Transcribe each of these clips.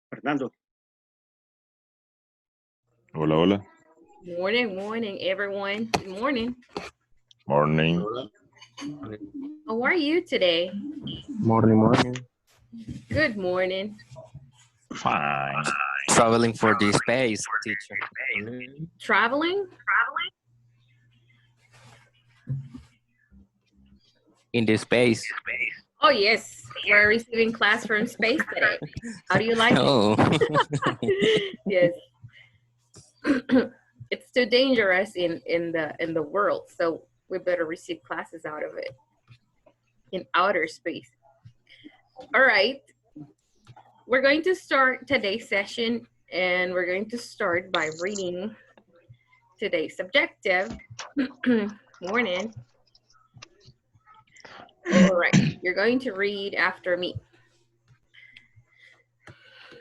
Fernando. Hola, hola. Morning, morning, everyone. Good morning. Morning. How are you today? Morning. Good morning. Fine. Traveling for the space, teacher. Traveling? In the space. Oh, yes. We're receiving class from space today. How do you like it? Oh. Yes. It's too dangerous in the world, so we better receive classes out of it in outer space. All right. We're going to start today's session, and we're going to start by reading today's objective. Morning. All right, you're going to read after me.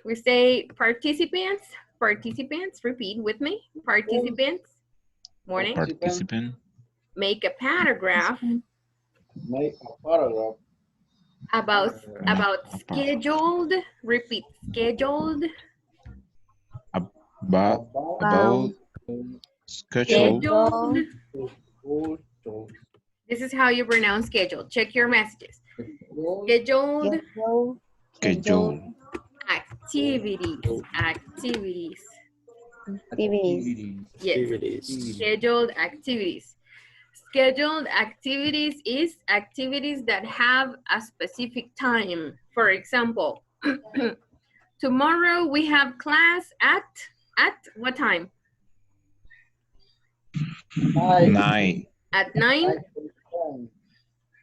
We say participants, repeat with me. Participants, morning. Participant. Make a paragraph about scheduled, repeat, scheduled. About schedule. This is how you pronounce scheduled. Check your messages. Scheduled. Schedule. Activities. Yes. Scheduled activities. Scheduled activities is activities that have a specific time. For example, tomorrow we have class at what time? 9. At 9?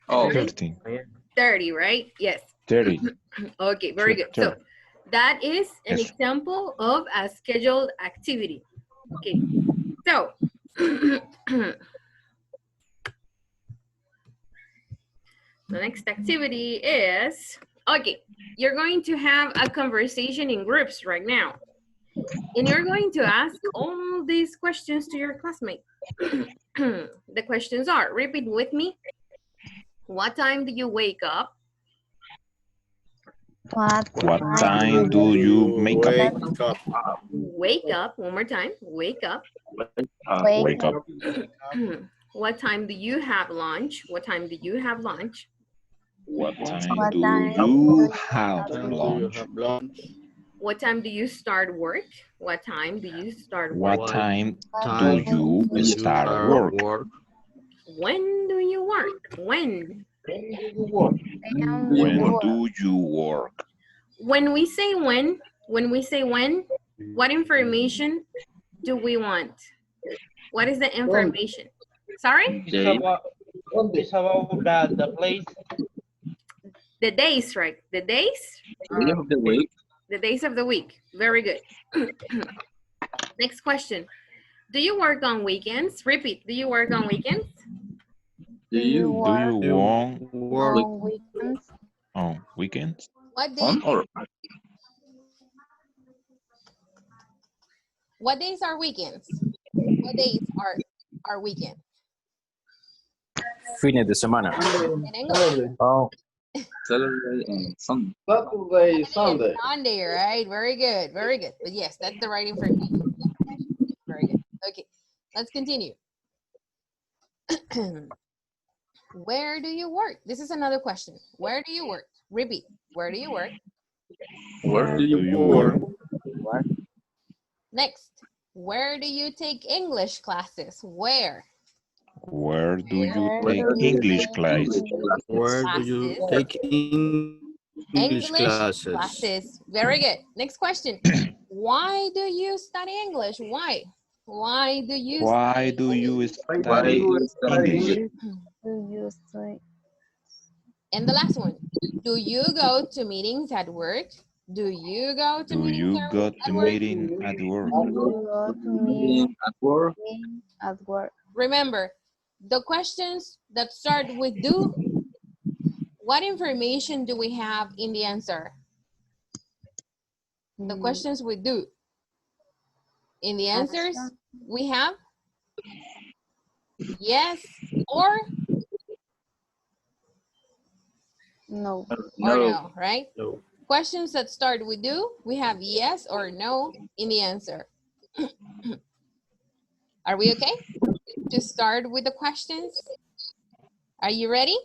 Oh, 13. 30, right? Yes. 30. Okay, very good. So that is an example of a scheduled activity. Okay, so the next activity is, okay, you're going to have a conversation in groups right now. And you're going to ask all these questions to your classmate. The questions are, repeat with me. What time do you wake up? What time do you make up? Wake up, one more time. Wake up. Wake up. What time do you have lunch? What time do you have lunch? What time do you have lunch? What time do you start work? What time do you start work? What time do you start work? When do you work? When? When do you work? When we say when, what information do we want? What is the information? Sorry? It's about the place. The days, right? The days? Day of the week. The days of the week. Very good. Next question. Do you work on weekends? Repeat. Do you work on weekends? Do you want on weekends? on weekends? What days? What days are weekends? What days are weekends? Fines de semana. In English? Oh. Saturday and Sunday. Sunday, right? Very good. Very good. But yes, that's the right information. Very good. Okay, let's continue. Where do you work? This is another question. Where do you work? Repeat. Where do you work? Where do you work? Next. Where do you take English classes? Where? Where do you take English classes? Where do you take English classes? Very good. Next question. Why do you study English? Why? Why do you study English? And the last one. Do you go to meetings at work? Do you go to meetings at work? At work. Remember, the questions that start with do, what information do we have in the answer? The questions with do. In the answers, we have yes or no. Or no, right? No. questions that start with do, we have yes or no in the answer. Are we okay to start with the questions? Are you ready?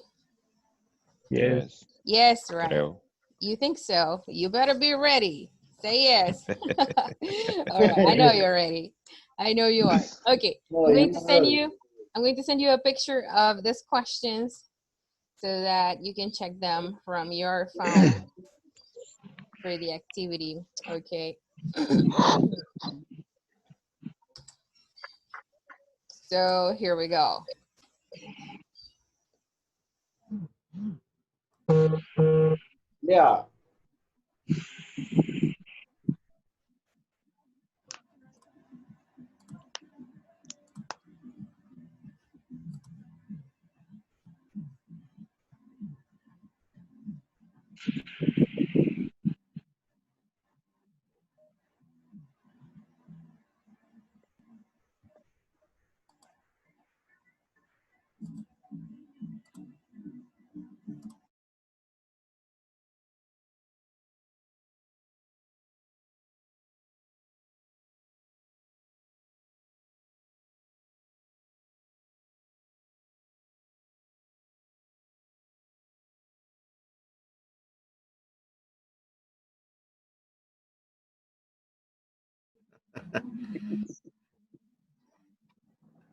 Yes. Yes, right. Creo. You think so? You better be ready. Say yes. All right, I know you're ready. I know you are. Okay, I'm going to send you a picture of these questions so that you can check them from your phone for the activity. Okay. So here we go. Yeah.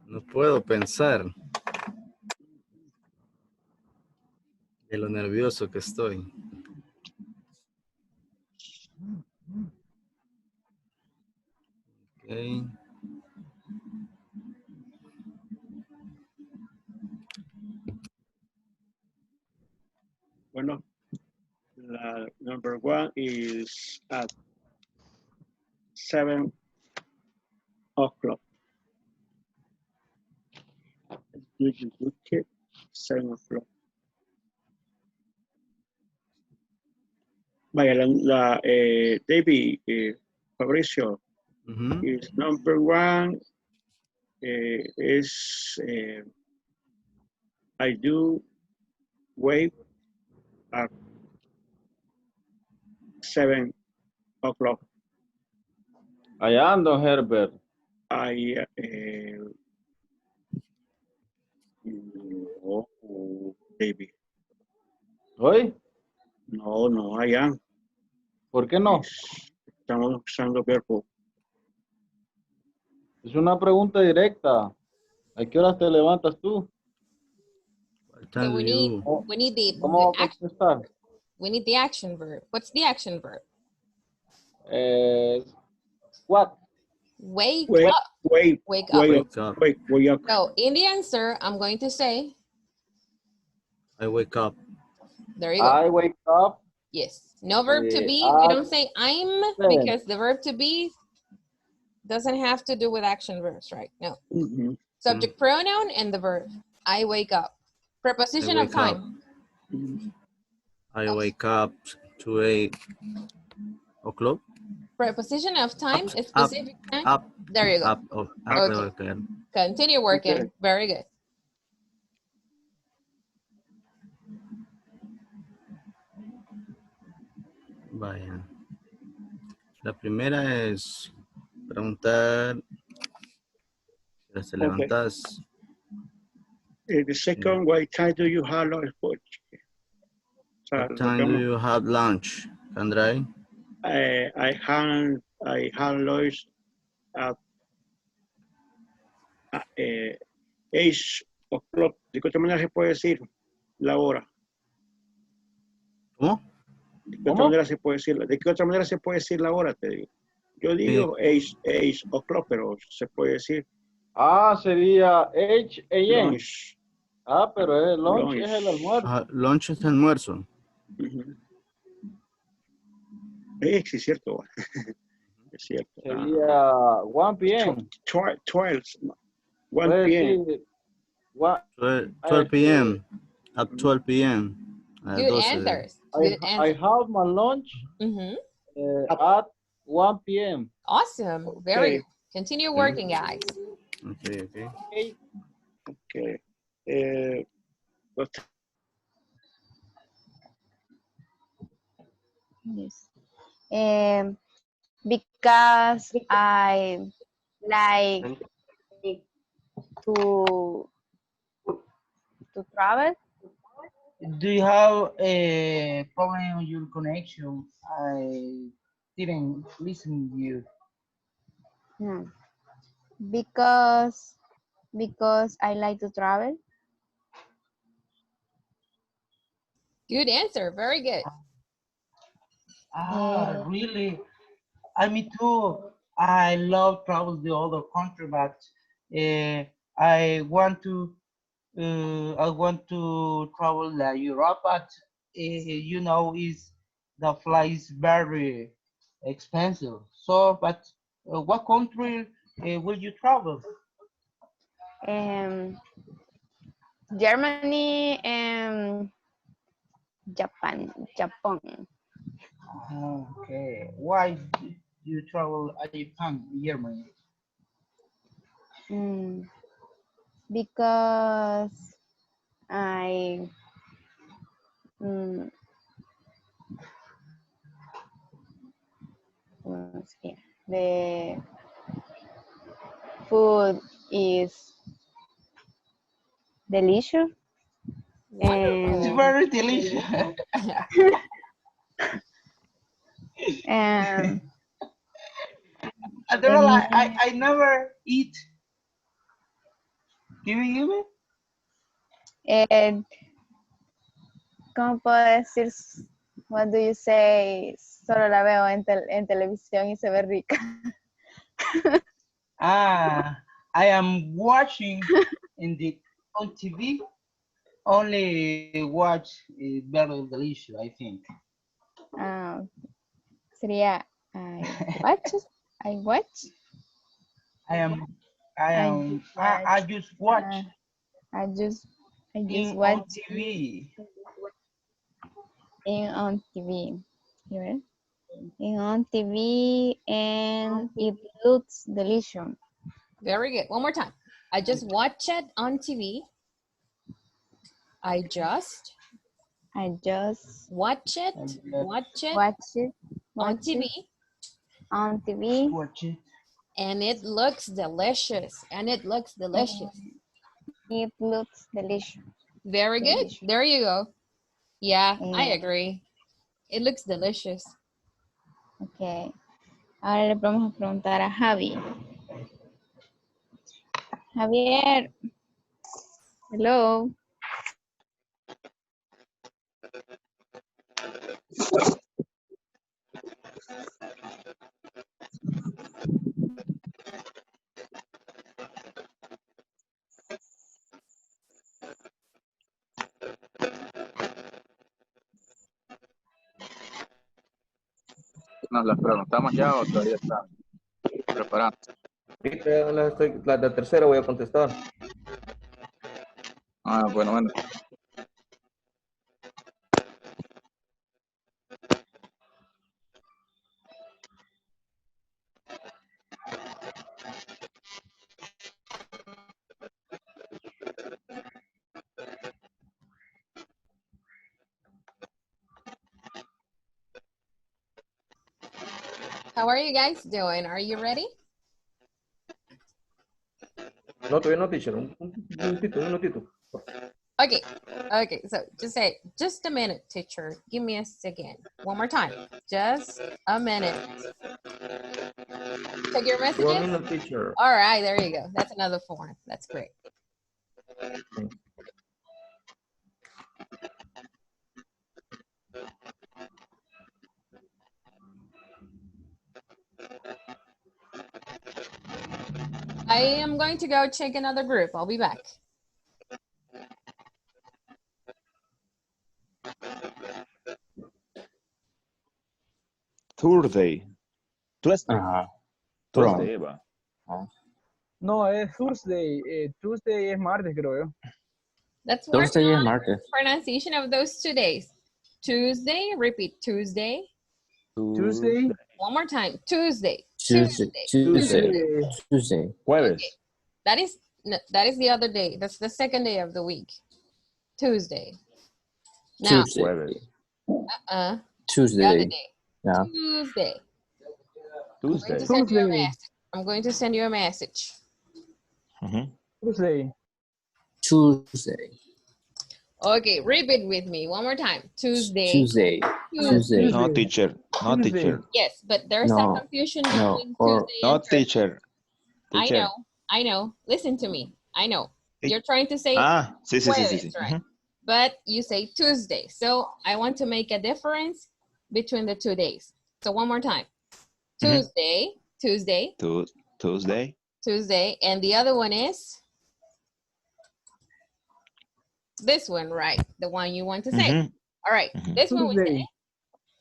No puedo pensar de lo nervioso que estoy. Okay. Bueno, number one is at 7 o'clock. Do you book it? 7 o'clock. Vaya, David, Fabricio, is number one is I do wake at 7 o'clock. I ando, Herbert. I no, David. ¿Hoy? No, I am. ¿Por qué no? Estamos usando verbo. Es una pregunta directa. ¿A qué horas te levantas tú? So we need ¿Cómo vas a contestar? we need the action verb. What's the action verb? What? Wake Wake, up. wake, Wake up. Wake up. Wake up. So in the answer, I'm going to say, I wake up. there you go. I wake up. Yes. No verb to be. We don't say I'm because the verb to be doesn't have to do with action verbs, right? No. Subject pronoun and the verb. I wake up. Preposition of time. I wake up to 8 o'clock. Preposition of time is Up, specific time. up, There you go. up, Okay. Continue working. Okay. Very good. Vaya. La primera es preguntar si te levantas. The second, what time do you have lunch? What time do you have lunch, Andrei? I have lunch at 8 o'clock. ¿De qué otra manera se puede decir la hora? ¿Cómo? ¿De qué otra manera se puede decir? ¿De qué otra manera se puede decir la hora? Te digo. Yo digo 8 o'clock, pero se puede decir. Ah, sería H.A.M. Lunch. Ah, pero el lunch es el almuerzo. Lunch es almuerzo. Sí, es cierto. Es cierto. Sería 1 p.m. 1 p.m. 12 p.m. At 12 p.m. Good answers. Good I answers. have my lunch at 1 p.m. Awesome. Very good. Continue working, guys. Okay. Yes. Because I like to travel. Do you have a problem on your connection? I didn't listen to you. Hmm. Because I like to travel. Good answer. Very good. Really? Me too. I love travel the other country, but I want to travel Europe, but is the flight is very expensive. So, but what country will you travel? Germany and Japan. Okay. Why do you travel Japan, Germany? Because I mm, the food is delicious It's and very delicious. and I don't know, like, I never eat. Give me? ¿cómo puedo decir? What do you say? Solo la veo en televisión y se ve rica. I am watching on TV. Only watch very delicious, I think. Sería I watch. I just watch I just in watch on TV. on TV. Right? On TV and it looks delicious. Very good. One more time. I just watch it on TV. I just watch it on TV. On TV. Watch it. And it looks delicious. It looks delicious. Very good. Delicious. There you go. Yeah, I agree. It looks delicious. Okay. Ahora le vamos a preguntar a Javi. Javier. Hello. ¿Nos las preguntamos ya o todavía están preparando? La de tercera voy a contestar. Bueno. How are you guys doing? Are you ready? No, todavía no, teacher. Un minutito. Okay, so just say, just a minute, teacher. Give me a second. One more time. Just a minute. Check your messages. 1 minute, teacher. All right, there you go. That's another form. That's great. I am going to go check another group. I'll be back. Thursday. Thursday, Eva. No, es Thursday. Tuesday es martes, creo yo. Let's work on pronunciation of those 2 days. Tuesday, repeat, Tuesday. Tuesday. One more time, Tuesday. Tuesday. Jueves. Okay. That is the other day. That's the second day of the week. Tuesday. Now, Tuesday. Tuesday. The other day. Yeah. Tuesday. Tuesday. I'm going to send you a message. Tuesday. Tuesday. Okay, repeat with me one more time. Tuesday. Tuesday. Tuesday. No, teacher. No, teacher. Yes, but there's a confusion between Tuesday No, and Thursday. teacher. I know. Listen to me. I know. You're trying to say Sí. jueves, right? But you say Tuesday. So I want to make a difference between the 2 days. So one more time. Tuesday, Tuesday. Tuesday. And the other one is this one, right? The one you want to say. All right. This one we say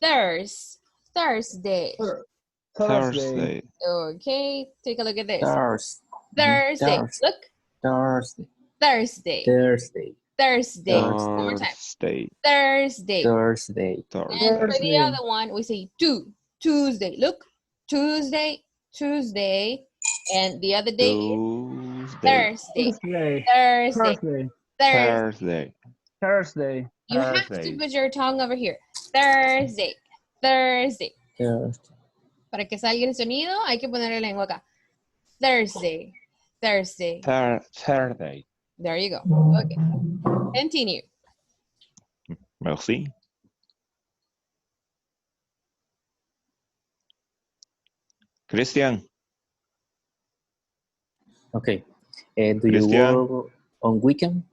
Thursday. Thursday. Okay. Take a look at this. Thursday. Look. Thursday. Thursday. Thursday. Thursday. One more time. Thursday. Thursday. And for the other one, we say Tuesday. Look. Tuesday. And the other day is Thursday. You have to put your tongue over here. Thursday. Para que salga el sonido, hay que poner la lengua acá. Thursday. There you go. Okay. Continue. Merci. Christian. Okay. Do you work on weekend?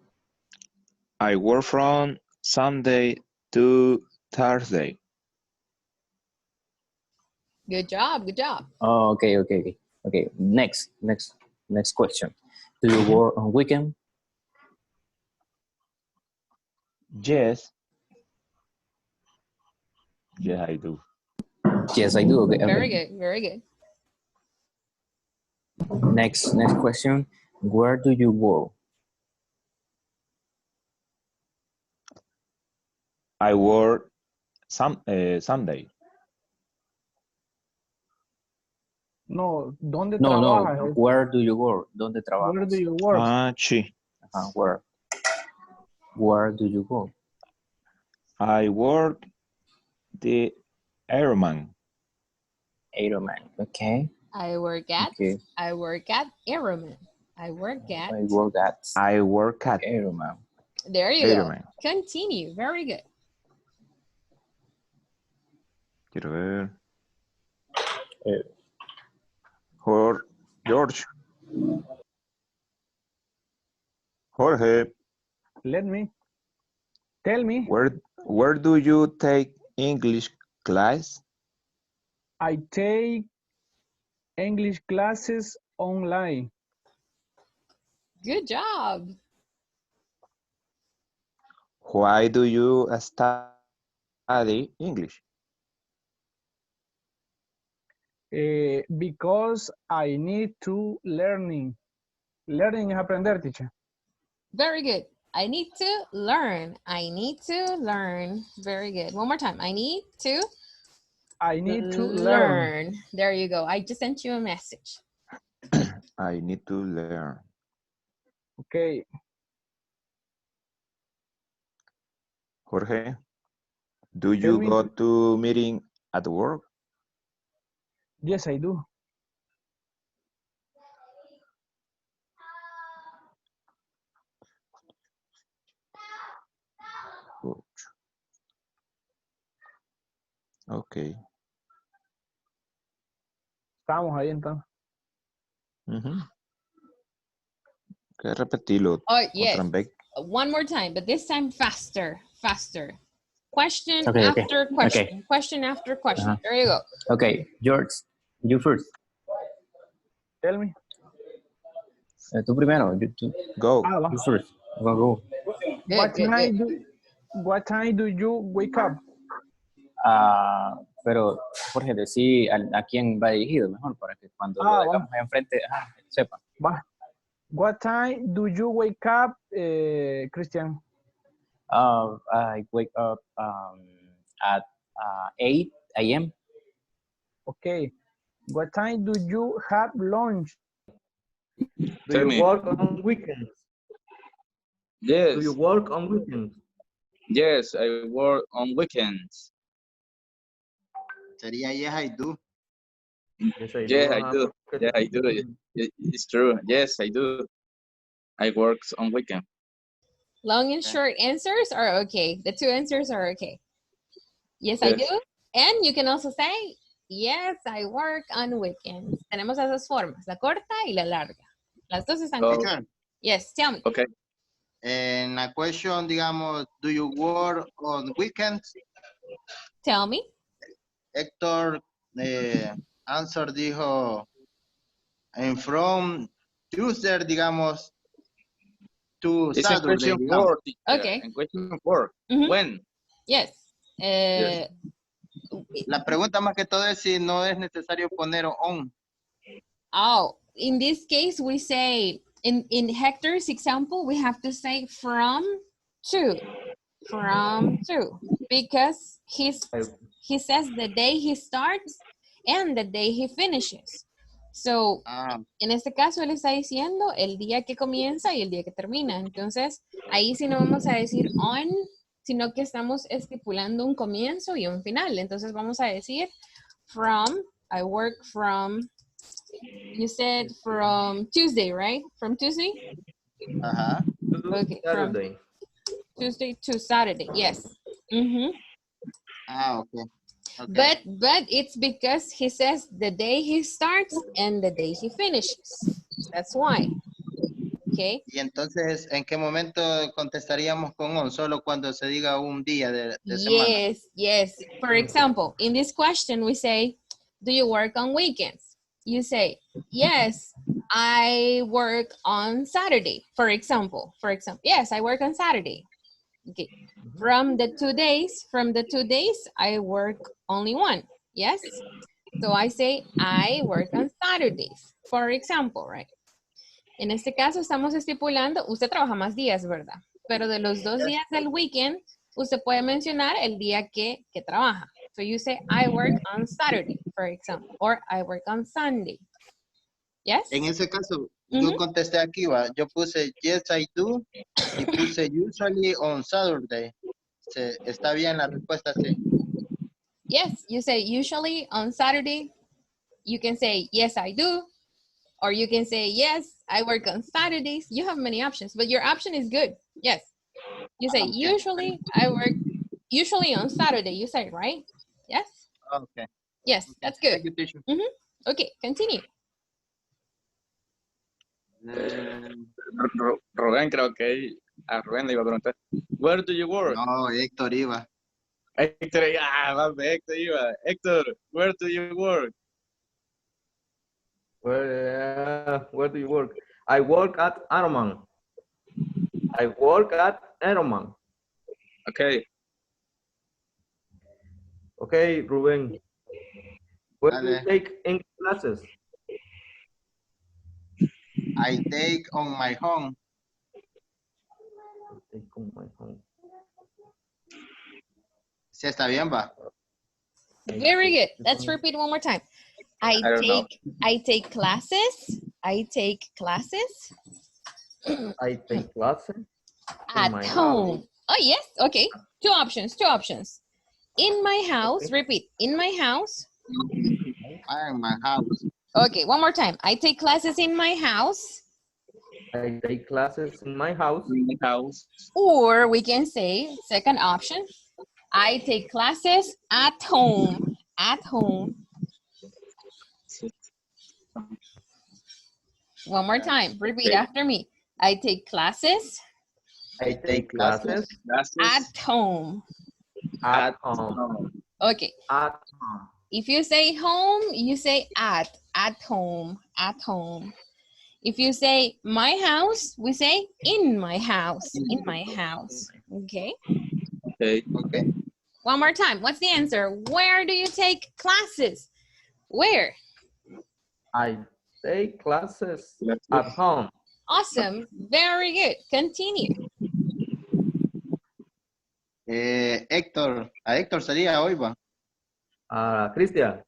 I work from Sunday to Thursday. Good job. Oh, okay. Next question. Do you work on weekend? Yes, I do. Yes, I do. Okay. Very good. Next question. Where do you work? I work Sunday. No, ¿dónde trabajas? No. Where do you work? ¿Dónde trabajas? Where do you work? Sí. Where do you go? I work the Airman. Okay. I work at Airman. I work at Airman. There you go. Continue. Very good. Quiero ver. George. Jorge. Tell me. Where do you take English class? I take English classes online. Good job. Why do you study English? Because I need to learning. Learning es aprender, teacher. Very good. I need to learn. Very good. One more time. I need to learn. There you go. I just sent you a message. I need to learn. Okay. Jorge, do you go to meeting at work? Yes, I do. Okay. Estamos ahí entonces. Que repetirlo. Oh, yes. One more time, but this time faster. Question after question. Okay. Question after question. There you go. Okay, George, you first. Tell me. Tú primero. Go. You first. Go. What time do you wake up? Pero, Jorge, decí a quién va dirigido mejor para que cuando lo digamos ahí enfrente sepa. What time do you wake up, Christian? I wake up at 8 a.m. Okay. What time do you have lunch? Do you work on weekends? Yes. Do you work on weekends? Yes, I work on weekends. Sería yes, I do. Yes, I do. Yes, I do. Yes, I do. It's true. Yes, I do. I work on weekend. Long and short answers are okay. The two answers are okay. Yes, I do. And you can also say, yes, I work on weekends. Tenemos esas formas, la corta y la larga. Las dos están correctas. Yes, tell me. Okay. En la question, digamos, do you work on weekends? Tell me. Héctor answer dijo, and from Tuesday, digamos, to It's in Saturday, question digamos. 4. Okay. In question 4. When? Yes. Yes. La pregunta más que todo es si no es necesario poner on. Oh, in this case, we say, in Hector's example, we have to say from to. From to. Because he says the day he starts and the day he finishes. So, en este caso, él está diciendo el día que comienza y el día que termina. Entonces, ahí sí no vamos a decir on, sino que estamos estipulando un comienzo y un final. Entonces, vamos a decir from, I work from, you said from Tuesday, right? From Tuesday? Okay, from Tuesday to Saturday, yes. Okay. But it's because he says the day he starts and the day he finishes. That's why. Okay. Y entonces, ¿en qué momento contestaríamos con on? Solo cuando se diga un día de semana. Yes. For example, in this question we say, do you work on weekends? You say, yes, I work on Saturday, for example. Yes, I work on Saturday. Okay. From the 2 days, I work only one. Yes. So I say, I work on Saturdays, for example, right? En este caso estamos estipulando, usted trabaja más días, ¿verdad? Pero de los 2 días del weekend, usted puede mencionar el día que trabaja. So you say, I work on Saturday, for example, or I work on Sunday. Yes? En ese caso, yo contesté aquí, yo puse yes, I do, y puse usually on Saturday. ¿Está bien la respuesta? Sí. Yes, you say usually on Saturday. You can say, yes, I do. Or you can say, yes, I work on Saturdays. You have many options, but your option is good. Yes. You say, usually, I work usually on Saturday. You say, right? Yes? Okay. Yes, that's good. Thank you, teacher. Okay, continue. Rubén, creo que a Rubén le iba a preguntar. Where do you work? No, Héctor iba. Héctor iba. Héctor, where do you work? Where do you work? I work at Aroman. Okay. Okay, Ruben. Where do you take English classes? I take on my home. Sí, está bien, va. Very good. Let's repeat one more time. I take classes. I take classes at home. Oh, yes. Okay. Two options. In my house. Repeat. In my house. In my house. Okay. One more time. I take classes in my house. I take classes in my house. Or we can say, second option, I take classes at home. One more time. Repeat after me. I take classes. At home. Okay. At home. If you say home, you say at home. If you say my house, we say in my house. Okay. One more time. What's the answer? Where do you take classes? Where? I take classes at home. Awesome. Very good. Continue. Héctor. A Héctor sería hoy, va. Cristian.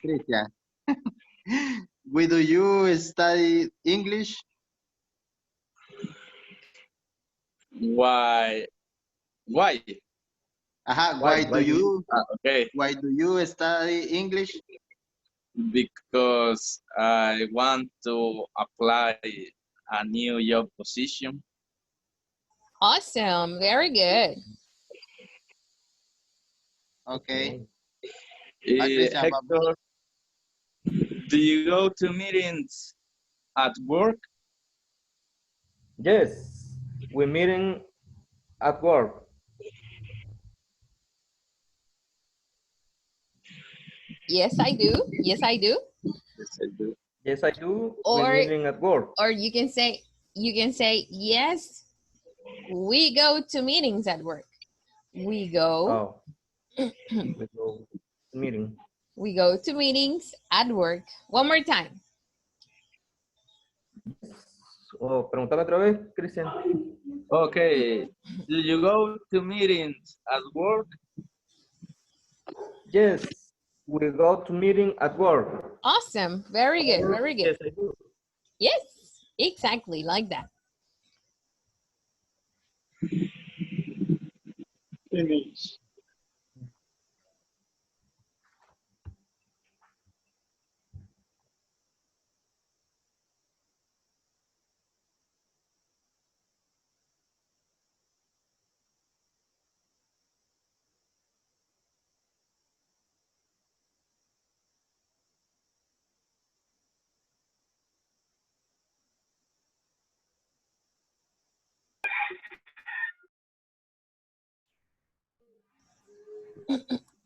Cristian. Where do you study English? Why? Why do you Okay, why do you study English? because I want to apply a new job position. Awesome. Very good. Okay. Hector, do you go to meetings at work? Yes, we're meeting at work. Yes, I do. Yes, I do. Yes, I do. Yes, I do. Or- We're meeting at work. Or you can say, yes, we go to meetings at work. We go. Oh, we go meeting. We go to meetings at work. One more time. Oh, pregúntame otra vez, Cristian. Okay, do you go to meetings at work? Yes, we go to meeting at work. Awesome. Very good. Very good. Yes, I do. Yes, exactly like that. Finish.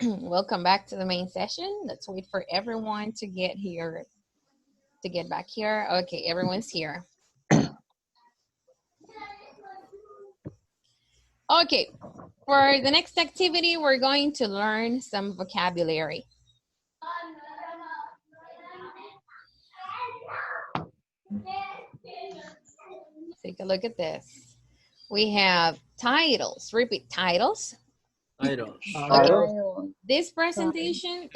Welcome back to the main session. Let's wait for everyone to get here, to get back here. Okay, everyone's here. Okay, for the next activity, we're going to learn some vocabulary. Take a look at this. We have titles. Repeat, titles. Titles. This presentation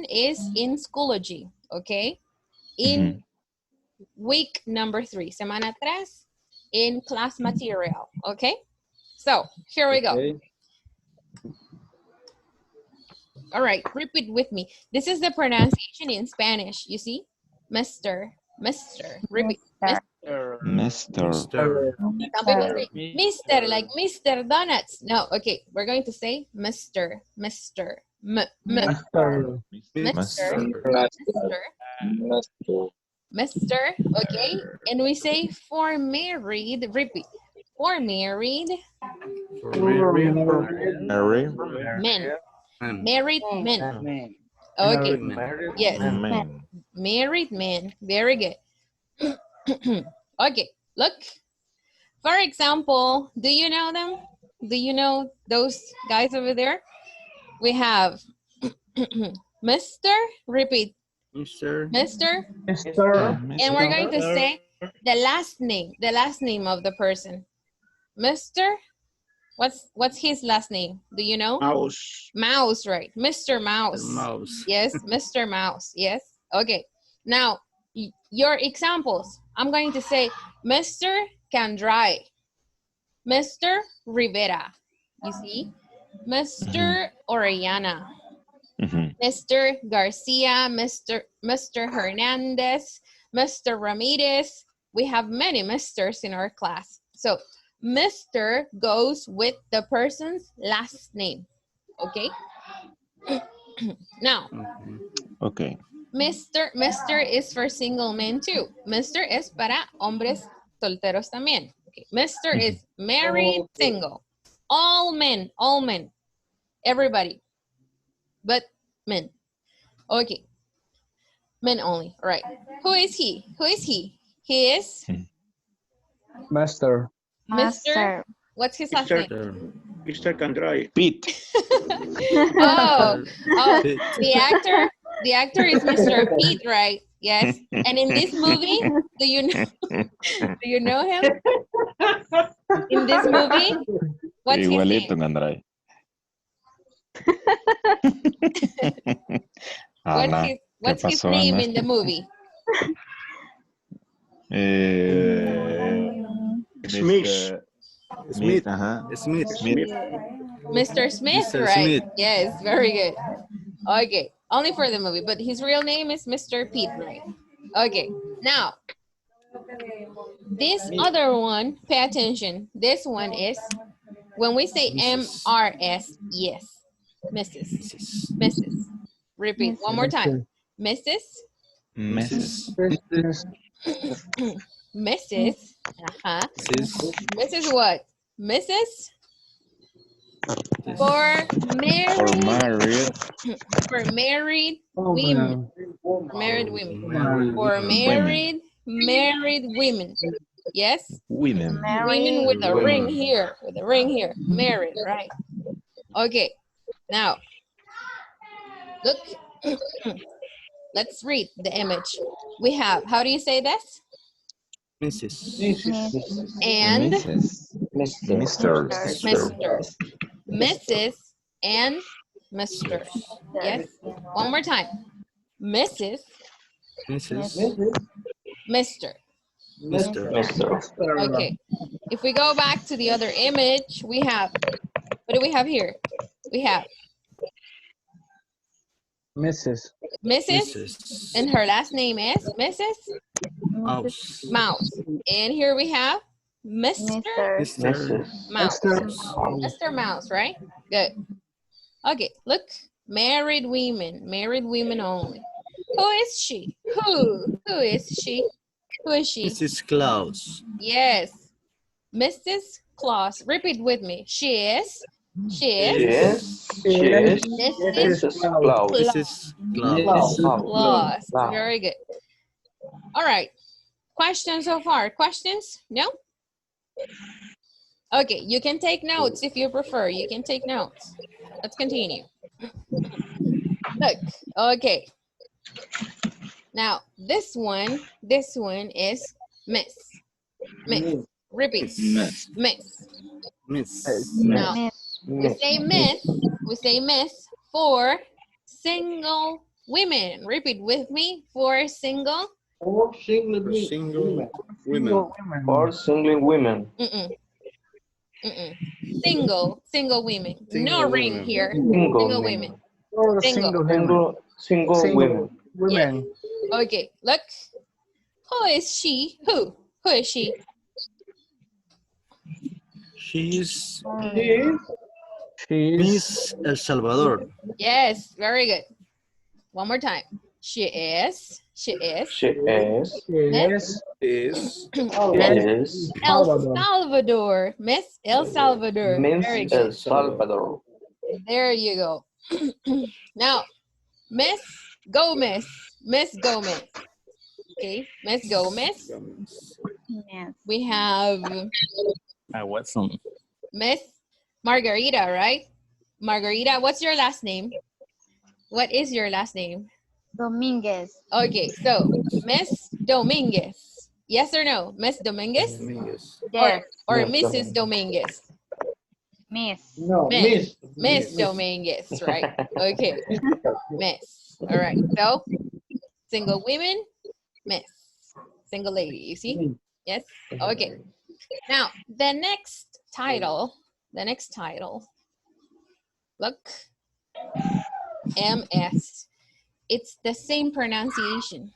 is in Schoology, okay? In week number 3, semana 3, in class material, okay? So, here we go. All right, repeat with me. This is the pronunciation in Spanish, you see? Mister. Repeat. Mister. Some people say Mister, like Mr. Donuts. No, okay, we're going to say Mister. Mister, okay? And we say for married, repeat. For married men. Married men. Okay, yes. Married men, very good. Okay, look. For example, do you know them? Do you know those guys over there? We have Mr. Repeat. Mr. And we're going to say the last name of the person. Mr. What's his last name? Do you know? Mouse. Mouse, right? Mr. Mouse. Yes, Mr. Mouse. Yes. Okay. Now, your examples. I'm going to say Mr. Candrai, Mr. Rivera. You see? Mr. Orellana, Mr. Garcia, Mr. Hernandez, Mr. Ramirez. We have many Misters in our class. So Mr. goes with the person's last name. Okay? Now, Okay. Mr. is for single men too. Mr. es para hombres solteros también. Okay. Mr. is married, single. All men, everybody, but men. Okay, men only. All right. Who is he? He is Master. Mr. What's his last name? Mr. Candrai. Pete. Oh, the actor is Mr. Pete, right? Yes. And in this movie, do you know him? In this movie, what's his Igualito, name? Candrai. What's his name in the movie? Smith. Smith. Smith. Mr. Smith, Mr. right? Smith. Yes, very good. Okay, only for the movie, but his real name is Mr. Pete, right? Okay, now, this other one, pay attention. This one is, when we say Mrs. MRS, yes, Mrs. Mrs. Repeat one more time. Mrs. Mrs. Mrs. Uh-huh. Mrs. Mrs. what? Mrs. For For married, married for married women. For married women. For married women. Yes? women. Women with a ring here. With a ring here. Married, right? Okay. Now, look. Let's read the image. We have, how do you say this? Mrs. And Mrs. Mr. Mr. Mrs. and Mr. Yes? One more time. Mrs. Mrs. Mr. Mr. Okay. If we go back to the other image, we have, what do we have here? We have Mrs. Mrs. and her last name is Mrs. Mouse. Mouse. And here we have Mr. Mr. Mouse. Mr. Mouse, right? Good. Okay, look. Married women only. Who is she? Who is she? Who is she? Mrs. Claus. Yes. Mrs. Claus. Repeat with me. She is. Mrs. Mrs. Claus. Mrs. Claus. Claus. Very good. All right. Questions so far? Questions? No? Okay, you can take notes if you prefer. You can take notes. Let's continue. Look, okay. Now, this one is Miss. Miss. Repeat. Miss. Miss. Miss. Now, we say miss for single women. Repeat with me. For single. For single Women. For single women. Single women. No Single ring women. here. Single Single women. Or Single. Single women. women. Okay, look. Who is she? Who is she? She's She's Miss El Salvador. Yes, very good. One more time. She is yes. Is El Salvador. Miss El Salvador. Very good. El Salvador. There you go. Now, Miss Gomez. Miss Gomez. Okay, Miss Gomez. Yes. We have Watson. Miss Margarita, right? Margarita, what's your last name? What is your last name? Dominguez. Okay, so Miss Dominguez. Yes or no? Miss Dominguez? Yes. Or Mrs. Dominguez? Miss. No, Miss Dominguez, right? Okay, Miss. All right, so single women, Miss. Single lady, you see? Yes? Okay. Now, the next title, look, MS. It's the same pronunciation.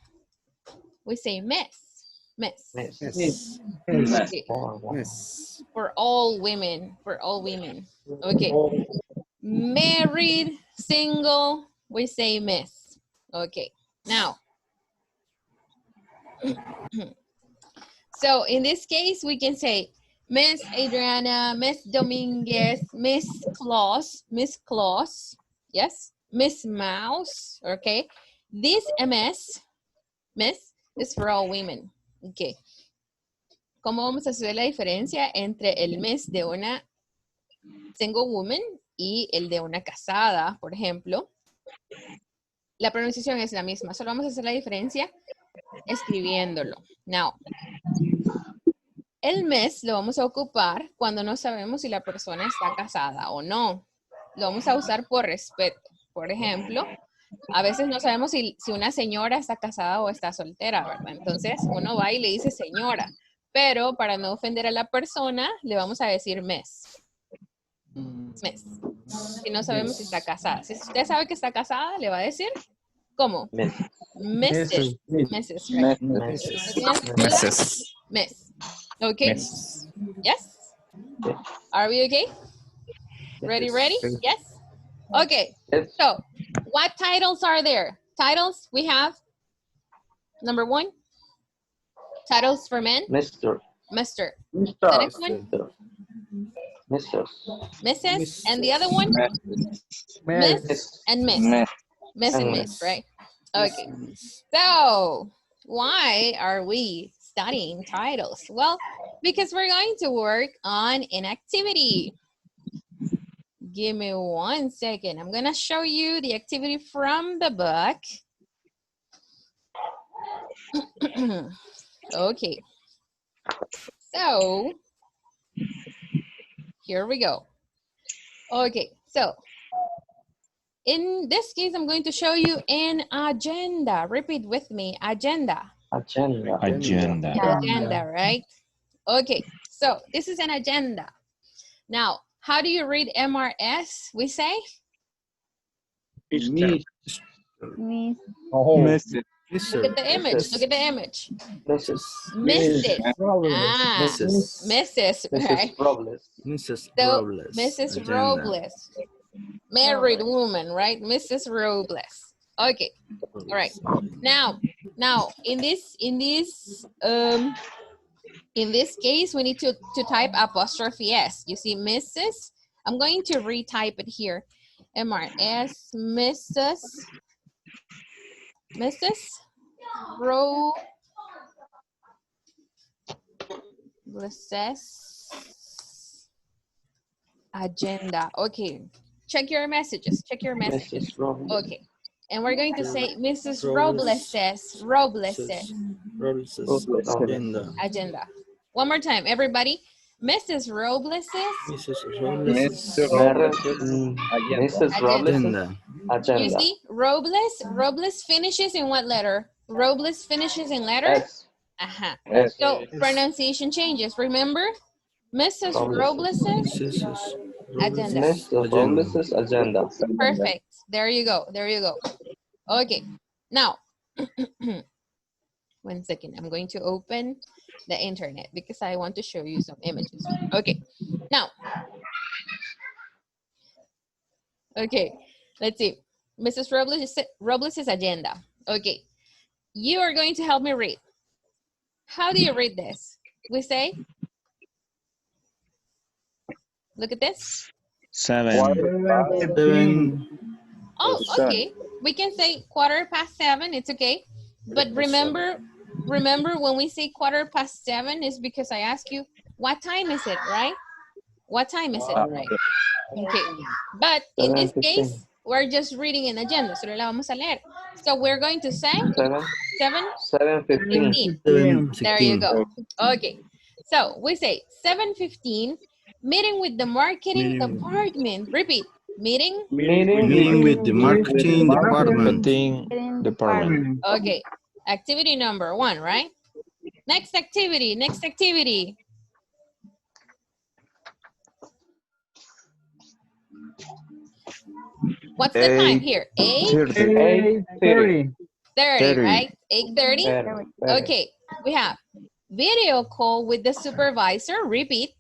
We say miss. Miss. Okay. Miss. For all women. Okay. Married, single, we say miss. Okay. Now, so in this case, we can say Miss Adriana, Miss Dominguez, Miss Claus, yes, Miss Mouse, okay. This MS, Miss, is for all women, okay. ¿Cómo vamos a hacer la diferencia entre el Miss de una single woman y el de una casada, por ejemplo? La pronunciación es la misma, solo vamos a hacer la diferencia escribiéndolo. Now, el mes lo vamos a ocupar cuando no sabemos si la persona está casada o no. Lo vamos a usar por respeto. Por ejemplo, a veces no sabemos si una señora está casada o está soltera, ¿verdad? Entonces, uno va y le dice señora. Pero para no ofender a la persona, le vamos a decir mes. Miss. Si no sabemos si está casada. Si usted sabe que está casada, le va a decir, ¿cómo? Mrs. Mrs. Right? Mrs. Miss. Okay. Mrs. Yes? Are we okay? Ready? Yes? Okay. So, what titles are there? Titles, we have, number 1, titles for men. Mr. The next one? Mrs. And the other one? Miss and Miss. Miss and Miss, right? Okay. So, why are we studying titles? Well, because we're going to work on an activity. Give me 1 second. I'm going to show you the activity from the book. Okay. So, here we go. Okay, so in this case, I'm going to show you an agenda. Repeat with me, agenda. Agenda, right? Okay, so this is an agenda. Now, how do you read MRS? We say? Miss. Look at the image. Look at the image. Mrs. Ah, Mrs. Right? Mrs. So, Robles. Mrs. Agenda. Robles. Married woman, right? Mrs. Robles. Okay. All right. Now, in this case, we need to type apostrophe S. You see, Mrs. I'm going to retype it here. MRS, Mrs. Robles agenda. Okay. Check your messages. Check your messages. Okay. And we're going to say Mrs. Robles' agenda. One more time, everybody. Mrs. Robles' agenda. You see, Robles finishes in what letter? Robles finishes in letter? So pronunciation changes. Remember? Mrs. Robles' agenda. Perfect. There you go. There you go. Okay. Now, 1 second. I'm going to open the internet because I want to show you some images. Okay. Now. Okay. Let's see. Mrs. Robles' agenda. Okay. You are going to help me read. How do you read this? We say, look at this. 7. Oh, okay. We can say 7:15. It's okay. But remember when we say 7:15 is because I ask you, what time is it, right? What time is it, right? Okay. But in this case, we're just reading an agenda. Solo la vamos a leer. So we're going to say 7:15. There you go. Okay. So we say 7:15, meeting with the marketing department. Repeat. Meeting with the marketing department. Okay. Activity number 1, right? Next activity. What's the time here? 8:30. 30, right? 8:30. Okay. We have video call with the supervisor. Repeat.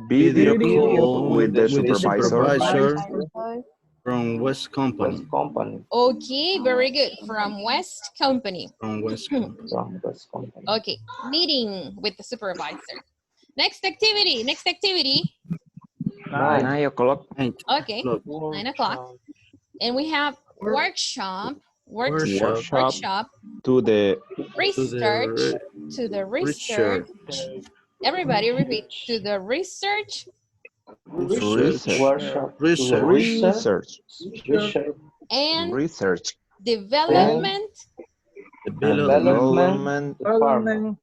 Video call with the supervisor. From West Company. Okay, very good. From West Company. Okay, meeting with the supervisor. Next activity. 9 o'clock. Okay, 9 o'clock. And we have workshop To the research. Everybody repeat. To the research. And development department.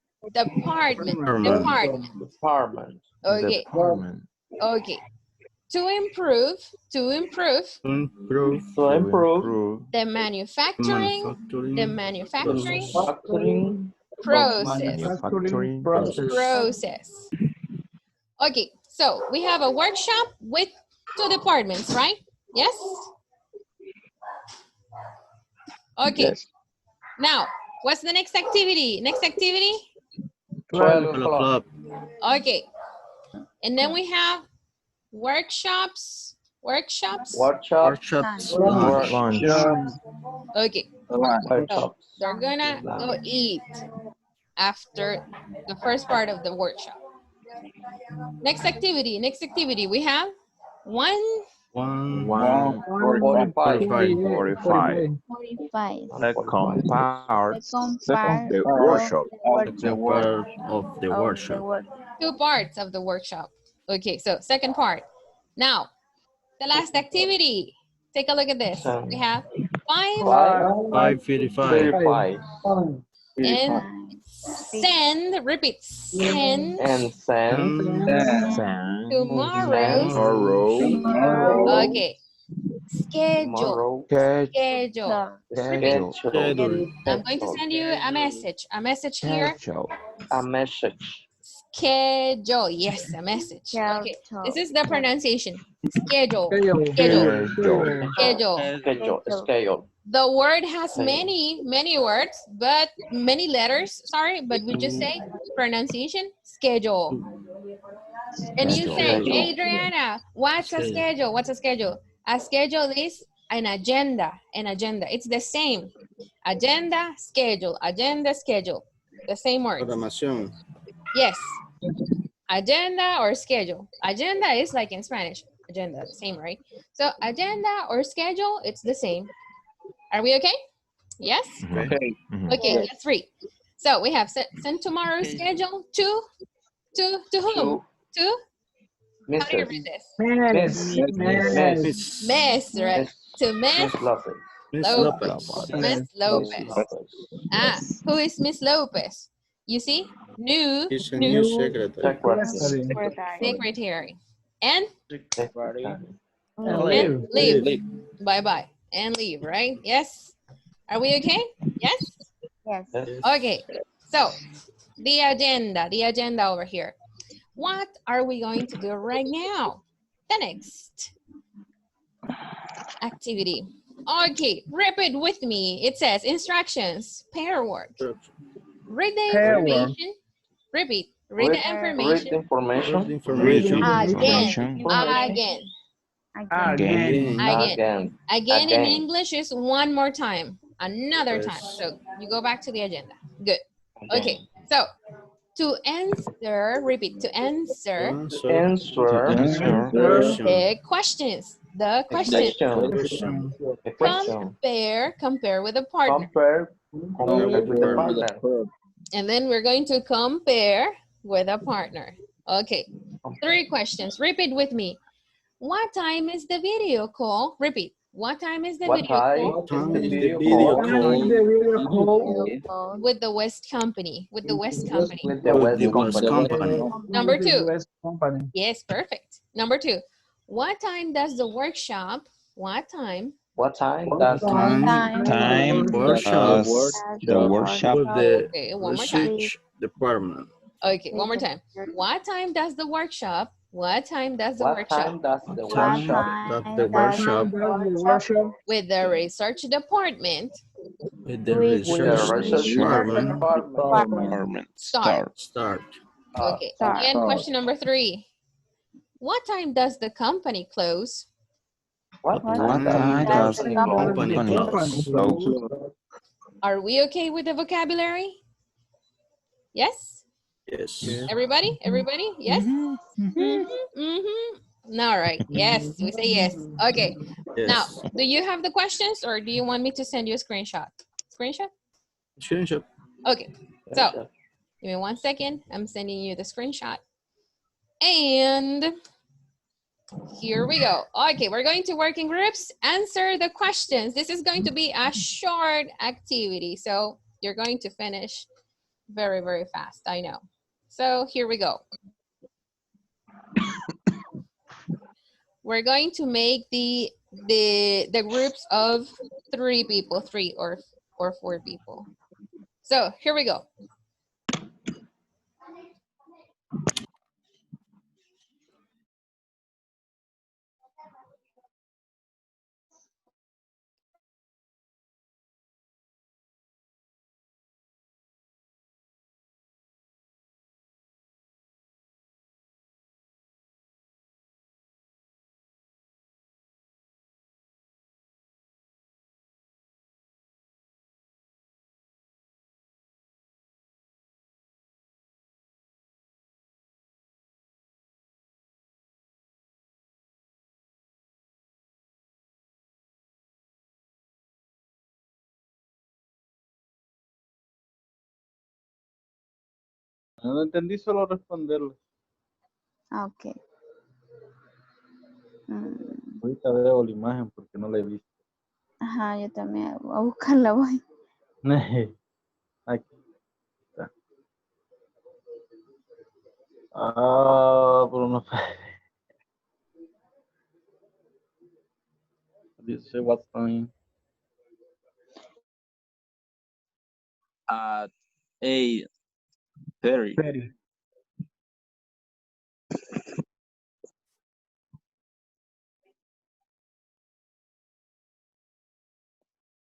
Okay. Okay. To improve the manufacturing process. Okay, so we have a workshop with Two departments, right? Yes? Okay. Yes. Now, what's the next activity? Next activity? 12 12 o'clock. o'clock. Okay. And then we have workshops. Workshops. Workshops. Lunch. Lunch. Okay. Lunch. So they're gonna go eat after the first part of the workshop. Next activity. Next activity. We have one. 45. 45. Second part Second of part the of workshop. the workshop. Of the Of workshop. the work. Two parts of the workshop. Okay, so second part. Now, the last activity. Take a look at this. We have 5:55. and send, repeat, send tomorrow's, Tomorrow. okay, schedule, schedule. Schedule. Schedule. I'm going to send you a message here. Schedule. Schedule, yes, a message. Okay, this is the pronunciation. Schedule, schedule, Schedule. schedule. The word has many words, but many letters, sorry, but we just say pronunciation, schedule. And you say, Adriana, what's a schedule? What's a schedule? A schedule is an agenda, It's the same. Agenda, schedule, the same word. Programación. Yes. Agenda or schedule. Agenda is like in Spanish. Agenda, same, right? So agenda or schedule, it's the same. Are we okay? Yes? Okay. Okay, let's read. So we have send tomorrow's schedule to whom? To? How do you read this? Miss, right? To Miss Lopez. Miss Lopez. Ah, who is Miss Lopez? You see? New It's a new secretary. secretary. And Leave. leave. Bye-bye. And leave, right? Yes? Are we okay? Yes? Yes. Okay. So, the agenda over here. What are we going to do right now? The next activity. Okay, repeat with me. It says instructions, pair work. Read the information. Repeat. Read the information. Again in English is one more time. Another time. So you go back to the agenda. Good. Okay. So to answer, repeat, to answer the questions. Compare with a partner. And then we're going to compare with a partner. Okay. 3 questions. Repeat with me. What time is the video call? Repeat. What time is the video call? With the West Company. With the West Company. Number 2. Yes, perfect. Number 2. What time does the workshop? What time? Workshop. With the Okay, one more time. research department. Okay, one more time. What time does the workshop? What time does the workshop? The workshop With the research department. with the research department Start. Okay. Start. And question number 3. What time does the company close? What time does the company close? Are we okay with the vocabulary? Yes? Yes. Everybody? Everybody? Yes? All right. Yes, we say yes. Okay. Yes. Now, do you have the questions or do you want me to send you a screenshot? Screenshot. Okay. So, give me 1 second. I'm sending you the screenshot. And here we go. Okay, we're going to work in groups. Answer the questions. This is going to be a short activity. So, you're going to finish very, very fast. I know. So, here we go. We're going to make the groups of 3 people, 3 or 4 people. So here we go. No entendí, solo responderle. Ah, ok. Mm, Ahorita veo la imagen porque no la he visto. ajá, yo también voy a buscarla, voy. Aquí está. Ah, pero no. Dice what time. At 8:30. 30.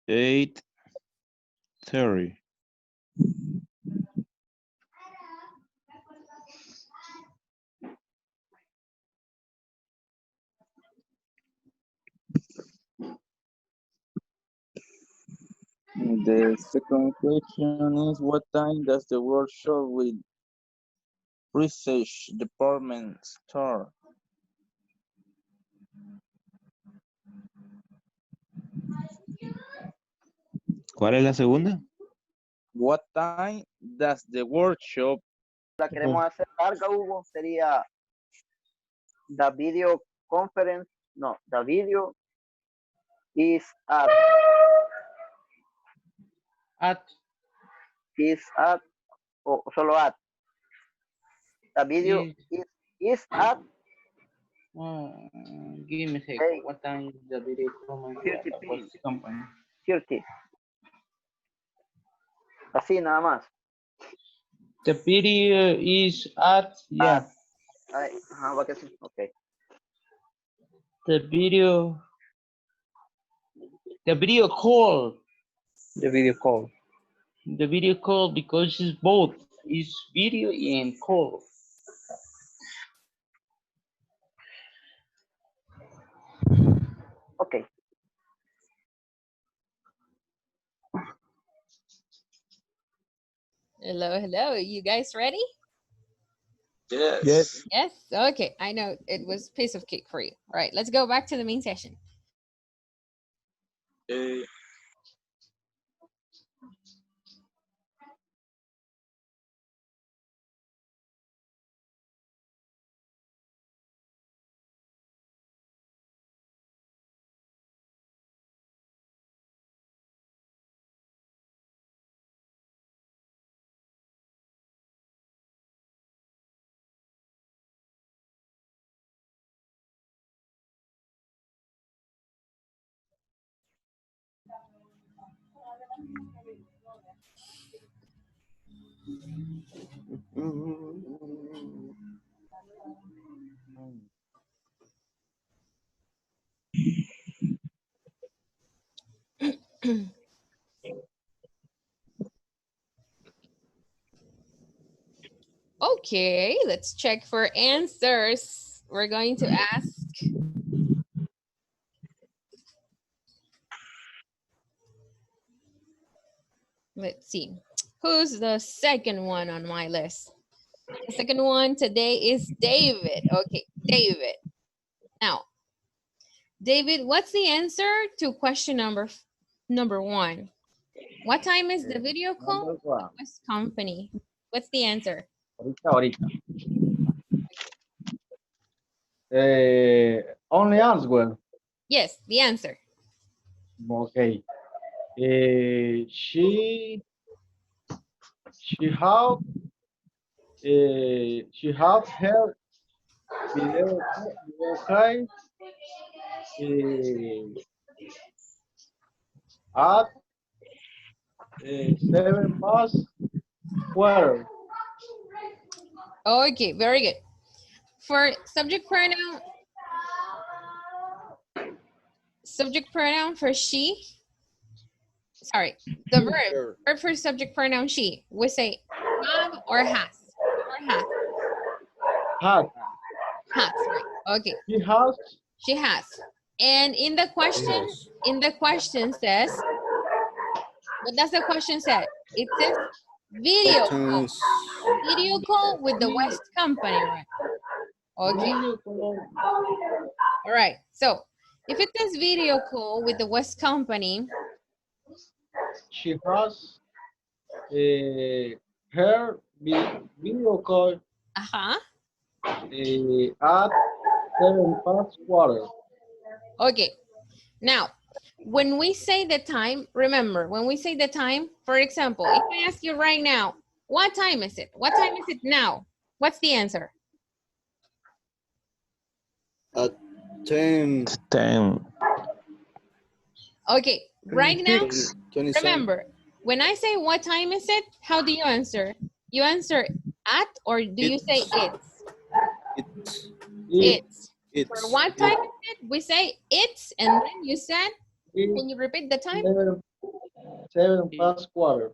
Eight 30. The second question is what time does the workshop with research department start? ¿Cuál es la segunda? What time does the workshop? La queremos hacer larga, Hugo, sería the video conference, no, the video is at o solo at. The video is at. Give me a second. Hey. What time is the video coming? 30 What's the company? 30. Así nada más. The video is at, yeah. Ay, ajá, va que sí. Ok. The video call. The video call. The video call because it's both. It's video and call. Ok. Hello, hello. You guys ready? Yes. Yes. Yes. Okay. I know it was piece of cake for you. All right. Let's go back to the main session. Okay, let's check for answers. We're going to ask. Let's see. Who's the second one on my list? The second one today is David. Okay, David. Now, David, what's the answer to question number one? What time is the video call? West company. What's the answer? Ahorita. Only answer. Yes, the answer. Okay. She have her video okay at 7 past 12. Okay, very good. For subject pronoun for she, sorry, the verb for subject pronoun she, we say have or has. Has. Has, right. Okay. She has. And in the question says, what does the question say? It says video call. Video call with the West company, right? Okay. All right. So if it says video call with the West company, she has her video call Ajá. At 7 past quarter. Okay. Now, when we say the time, remember, when we say the time, for example, if I ask you right now, what time is it? What time is it now? What's the answer? At 10. 10. Okay, right now, 27. remember, when I say what time is it, how do you answer? You answer at or do you say it's? It's. For what time is it? We say it's and then you said, can you repeat the time? 7 past quarter.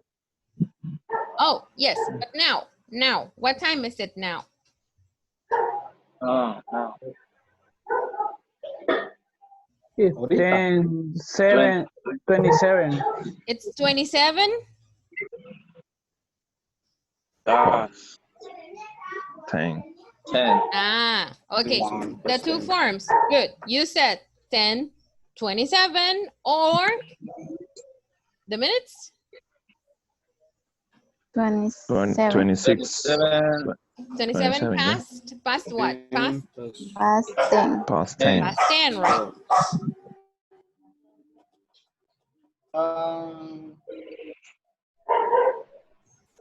Oh, yes, but now, what time is it now? Oh, no. It's 10, 7, 27. It's 27? Ah, 10. 10. Ah, okay. The two forms. Good. You said 10, 27, or the minutes? 27. 26. 27 yeah. past what? Past? Past 10. Past 10. Past 10, right?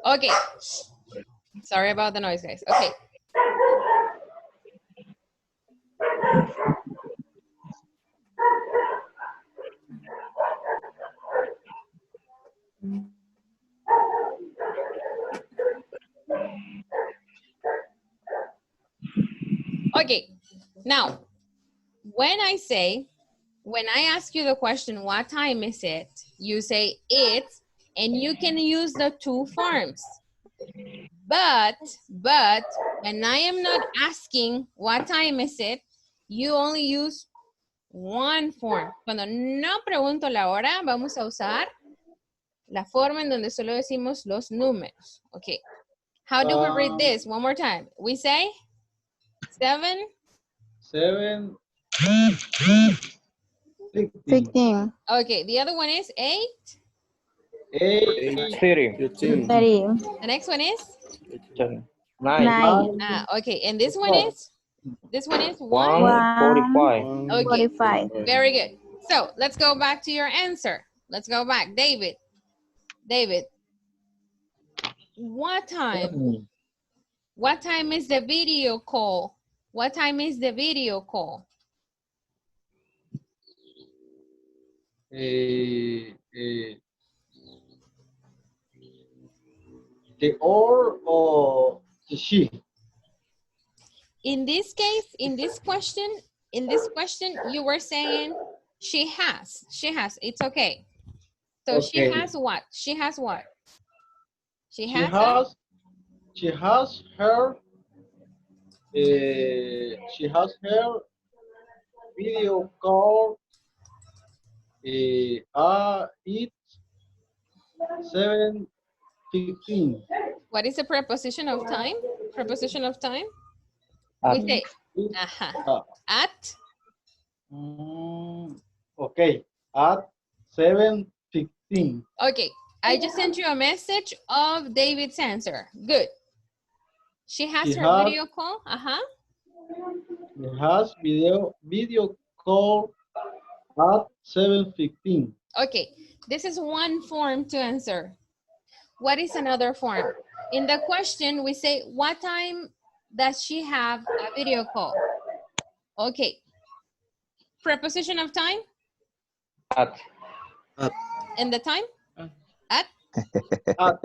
Okay. Sorry about the noise, guys. Okay. Okay. Now, when I ask you the question, what time is it? You say it's, and you can use the two forms. But when I am not asking what time is it, you only use one form. Cuando no pregunto la hora, vamos a usar la forma en donde solo decimos los números. Okay. How do we read this? One more time. We say 7. 7. 15. Okay, the other one is 8. 30. The next one is 9. 9. okay, and this one is 1. 145. Okay, 45. very good. So let's go back to your answer. Let's go back. David, what time? What time is the video call? What time is the video call? The or the she. In this case, in this question, you were saying she has. It's okay. So Okay. she has what? She has what? She has her video call it's 7:15. what is the preposition of time? Preposition of time? We say at. Okay, at 7:15. Okay, I just sent you a message of David's answer. Good. She has her video call. She has video call at 7:15. Okay, this is one form to answer. What is another form? In the question, we say, what time does she have a video call? Okay. Preposition of time? At. And the time? At? At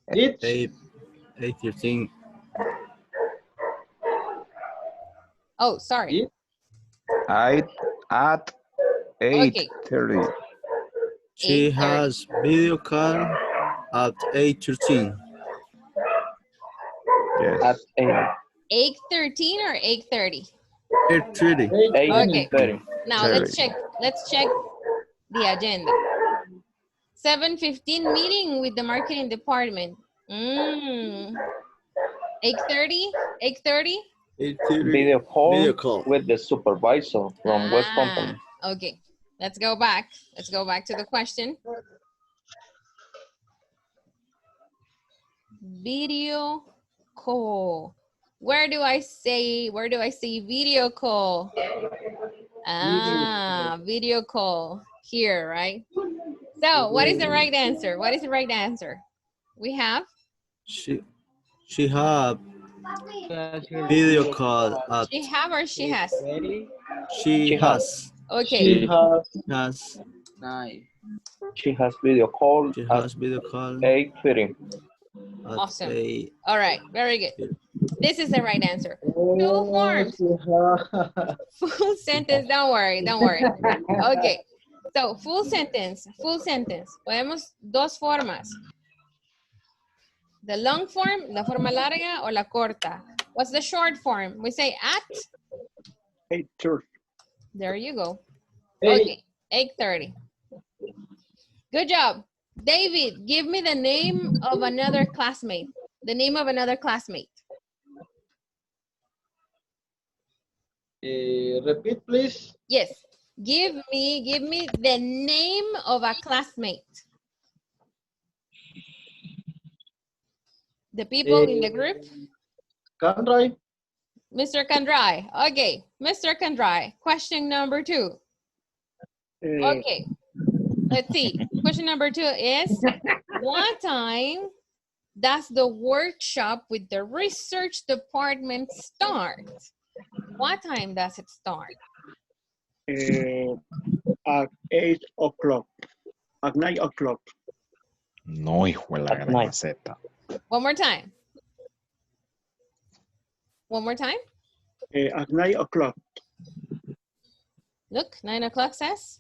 8:13. Oh, sorry. At 8:30. She has video call at 8:13. Yes. At 8:13 or 8:30? 8:30. Okay. 8:30. Now let's check the agenda. 7:15 meeting with the marketing department. 8:30? 8:30? Video call with the supervisor from West Company. Okay. Let's go back. Let's go back to the question. Video call. Where do I say video call? Ah, video call here, right? So what is the right answer? What is the right answer? We have She have video call at she have or she has? she has. Okay. Has She has video call she at has video call 8:30. at Awesome. 8. All right, very good. This is the right answer. Two forms. Full sentence, don't worry, don't worry. Okay, so full sentence, full sentence. Podemos dos formas. The long form, la forma larga o la corta. What's the short form? We say at. 8:30. There you go. Okay, 8:30. Good job. David, give me the name of another classmate. The name of another classmate. Repeat, please. Yes. Give me the name of a classmate. The people in the group. Conroy. Mr. Kandrai. Okay, Mr. Kandrai. Question number 2. Okay, let's see. Question number 2 is, what time does the workshop with the research department start? What time does it start? At 8 o'clock. At 9 o'clock. No, hijo de la gran maceta. One more time. One more time. At 9 o'clock. Look, 9 o'clock says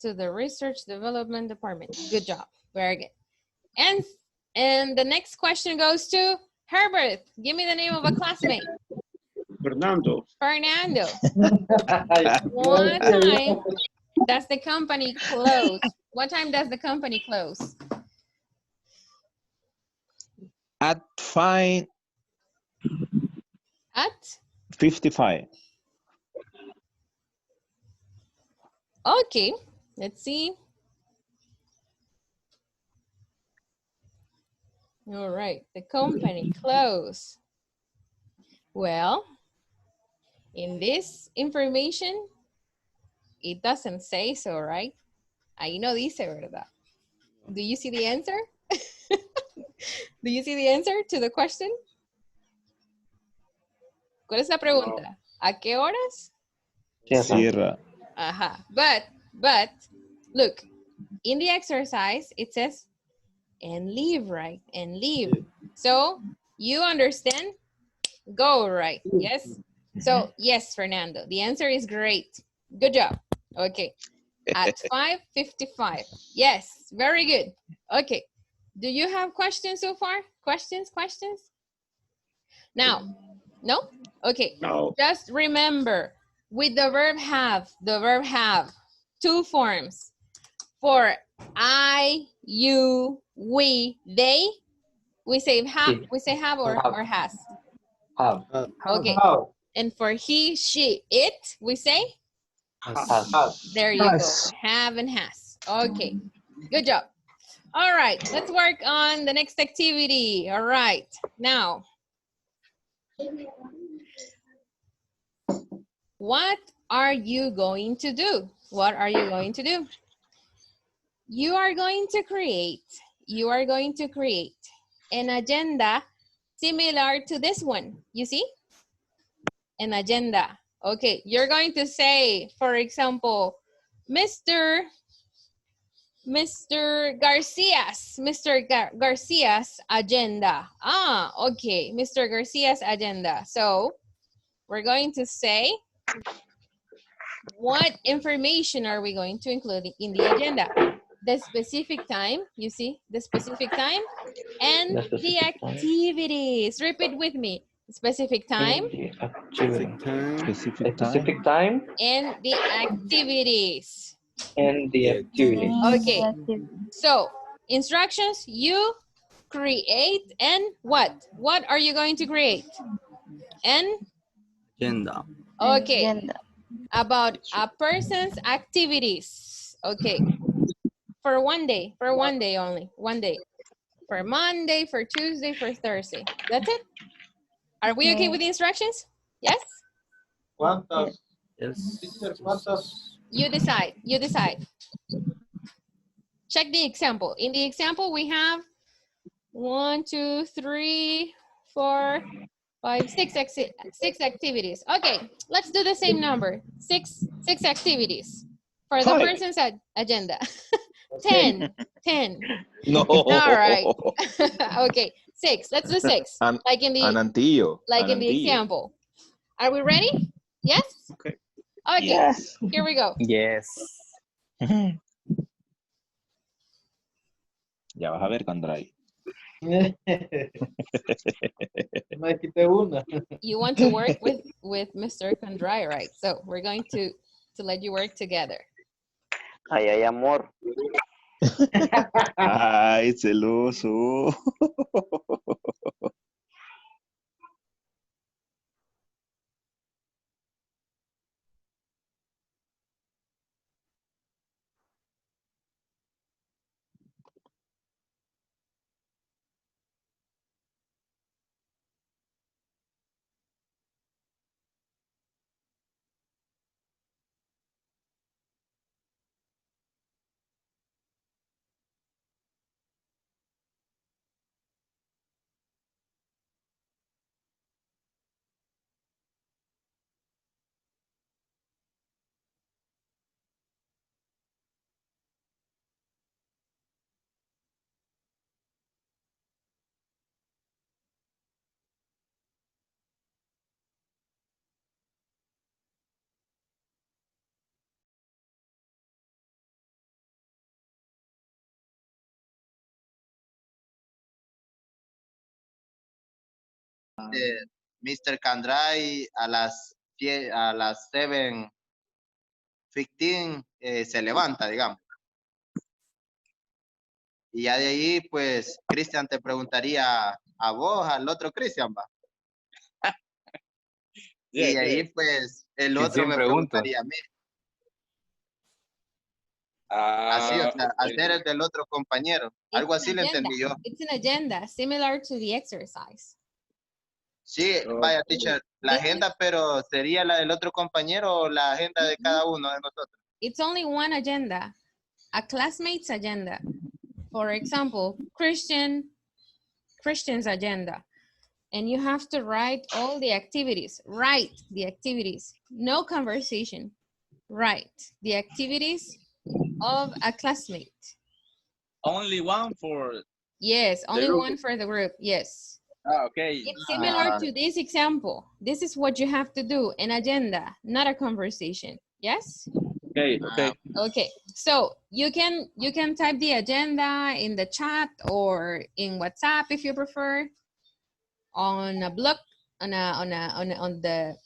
to the research development department. Good job. Very good. And the next question goes to Herbert. Give me the name of a classmate. Fernando. Fernando. What time does the company close? What time does the company close? At 5. At? 55. Okay, let's see. All right, the company close. Well, in this information, it doesn't say so, right? Ahí no dice, ¿verdad? Do you see the answer? Do you see the answer to the question? ¿Cuál es la pregunta? ¿A qué horas? Cierra. Ajá. But, look, in the exercise, it says, and leave, right? And leave. So, you understand? Go, right? Yes? So, yes, Fernando, the answer is great. Good job. Okay. At 5:55. Yes, very good. Okay. Do you have questions so far? Questions? Now, no? Okay. No. Just remember, with the verb have, 2 forms. For I, you, we, they, we say have or has. Have. Okay. And for he, she, it, we say? Has. There you go. Have and has. Okay. Good job. All right. Let's work on the next activity. All right. Now, what are you going to do? What are you going to do? You are going to create an agenda similar to this one. You see? An agenda. Okay, you're going to say, for example, Mr. Garcia's agenda. Ah, okay, Mr. Garcia's agenda. So we're going to say, what information are we going to include in the agenda? The specific time, you see, the specific time, and the activities. Repeat with me. Specific time. Specific time. And the activities. And the activities. Okay. So, instructions, you create and what? What are you going to create? And? Agenda. Okay. Agenda. About a person's activities. Okay. For one day only, one day. for Monday, for Tuesday, for Thursday. That's it. Are we okay with the instructions? Yes? ¿Cuántas? Yes. Teacher, ¿cuántas? You decide. You decide. Check the example. In the example, we have 1, 2, 3, 4, 5, 6 activities. Okay, let's do the same number. Six activities for the 5. person's agenda. 10. No. All right. Okay, 6. Let's do 6. Like in the Anantillo. in the example. Are we ready? Yes? Okay. Okay. Yes. Here we go. Yes. Ya vas a ver, Candray. Me quité una. You want to work with Mr. Condry, right? So we're going to let you work together. Ay, ay, amor. Ay, celoso. Mr. Candray a las 7:15 se levanta, digamos. Y ya de ahí, pues, Cristian te preguntaría a vos, al otro Cristian, va. Y ahí, pues, el otro me preguntaría a mí. Así, o sea, hacer el del otro compañero. Algo así lo entendí yo. It's an agenda, similar to the exercise. Sí, vaya, teacher, la agenda, pero ¿sería la del otro compañero o la agenda de cada uno de nosotros? It's only one agenda, a classmate's agenda. For example, Christian's agenda. And you have to write all the activities. Write the activities. No conversation. Write the activities of a classmate. Only one for... Yes, only one for the group. Yes. Okay. It's similar to this example. This is what you have to do, an agenda, not a conversation. Yes? Okay. Okay. So you can type the agenda in the chat or in WhatsApp if you prefer, on a block, on the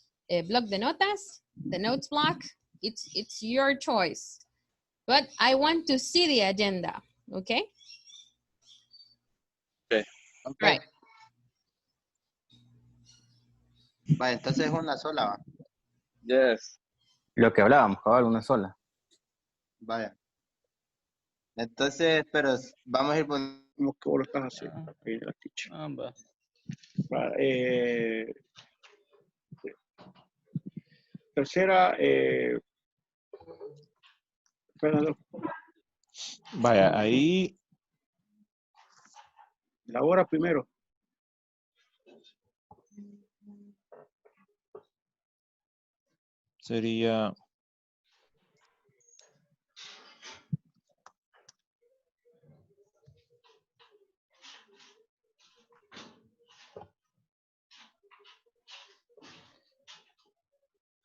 block de notas, the notes block. It's your choice. But I want to see the agenda. Okay? Okay. Right. Va, entonces una sola, va. Yes. Lo que hablábamos, cabal, una sola. Vaya. Entonces, pero vamos a ir poniendo... ¿Cómo que vos lo estás haciendo? Ahí la teacher. Va, tercera, Fernando. Vaya, ahí. La hora primero. Sería.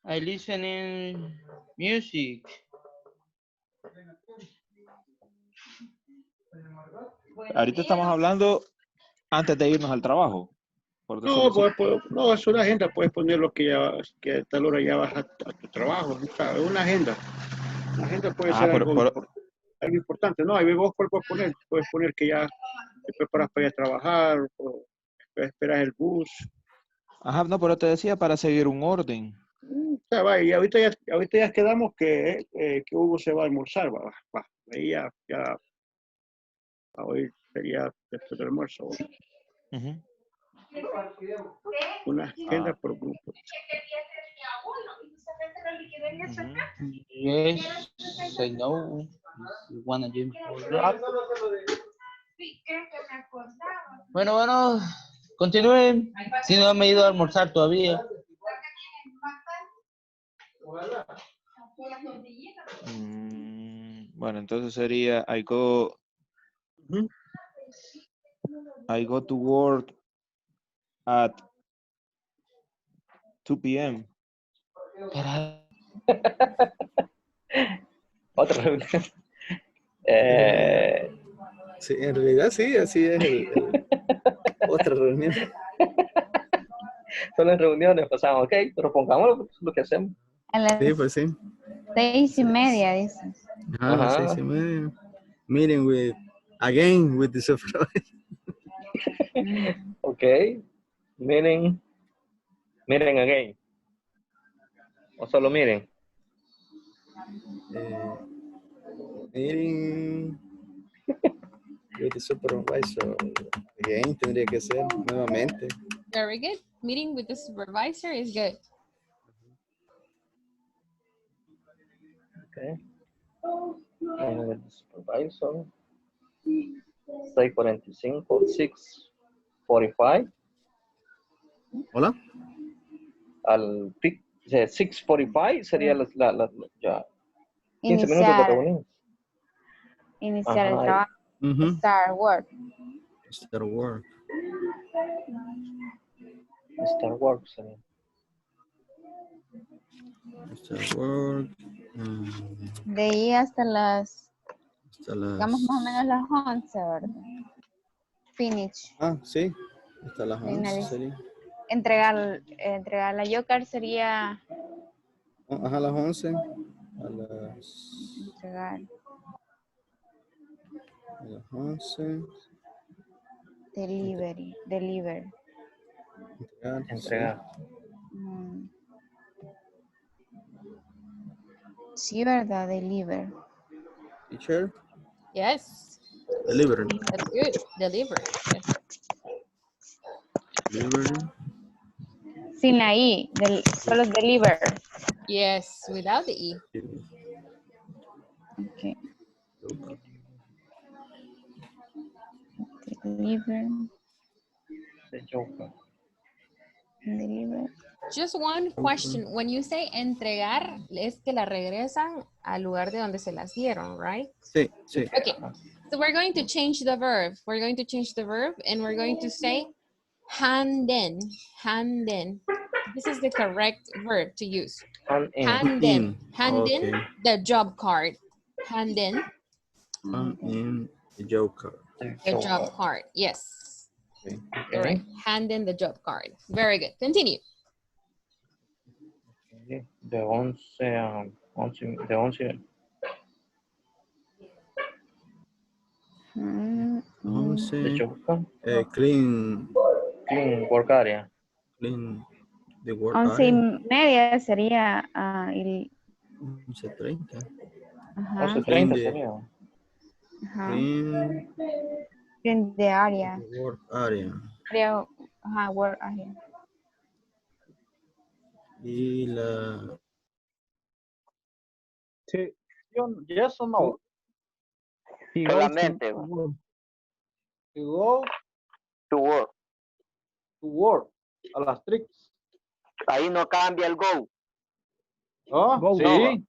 I listen in music. Ahorita estamos hablando antes de irnos al trabajo. No, no, es una agenda, puedes poner lo que a tal hora ya vas a tu trabajo. O sea, es una agenda. Una agenda puede ser algo importante. No, ahí vos cuál puedes poner. Puedes poner que ya te preparas para ir a trabajar, o esperas el bus. Ajá, no, pero te decía para seguir un orden. O sea, va, y ahorita ya quedamos que Hugo se va a almorzar, va. Ahí ya Hoy sería después del almuerzo. Una agenda por grupo. Yes, I know. You wanna gym for rap. Bueno, continúen. Si no me he ido a almorzar todavía. Bueno, entonces sería I go to work at 2 p.m. Otra reunión. Sí, en realidad sí, así es otra reunión. Solo en reuniones pasamos, ok, pero pongámoslo porque es lo que hacemos. A las Sí, pues sí. 6:30, dice. A las 6:30. Meeting with the supervisor. Ok, miren again. O solo miren. Meeting with the supervisor. Again, tendría que ser nuevamente. Very good. Meeting with the supervisor is good. Okay. Meeting with the supervisor. 6:45, 6:45. Hola. Al pic, 6:45 sería ya 15 minutos de Iniciar, reunión. iniciar el Ajá. trabajo. Start work. Start work. Start work sería. Start work. De ahí hasta las, digamos las... más o menos las 11, ¿verdad? Finish. Ah, sí. Hasta las 11 Finaliza. sería. Entregar la Yocar sería... Ajá, a las 11. A las... Entregar. A las 11. Deliver. Entregar. Sí, ¿verdad? Deliver. Teacher. Yes. Deliver. That's good. Deliver. Yes. Deliver. Sin la I. Solo deliver. Yes, without the E. Okay. Deliver. Deliver. Just one question. When you say entregar, es que la regresan al lugar de donde se las dieron, right? Sí, sí. Okay. So we're going to change the verb. We're going to change the verb and we're going to say hand in. Hand in. This is the correct verb to use. Hand in. Hand in. Hand in Okay. the job card. Hand in Hand in the joker. the job card. Yes. Okay. Correct. Hand in the job card. Very good. Continue. De 11 a 11. De 11. 11. Clean Work area. Clean the work 11:30 sería el... 11:30. Ajá. 11:30 sería. Ajá. Clean The area. the work area. Ajá, work area. Y la... Sí, yes or no? He goes Solamente. he goes To work. to work a las 3. Ahí no cambia el go. ¿Oh? Go. Sí. No.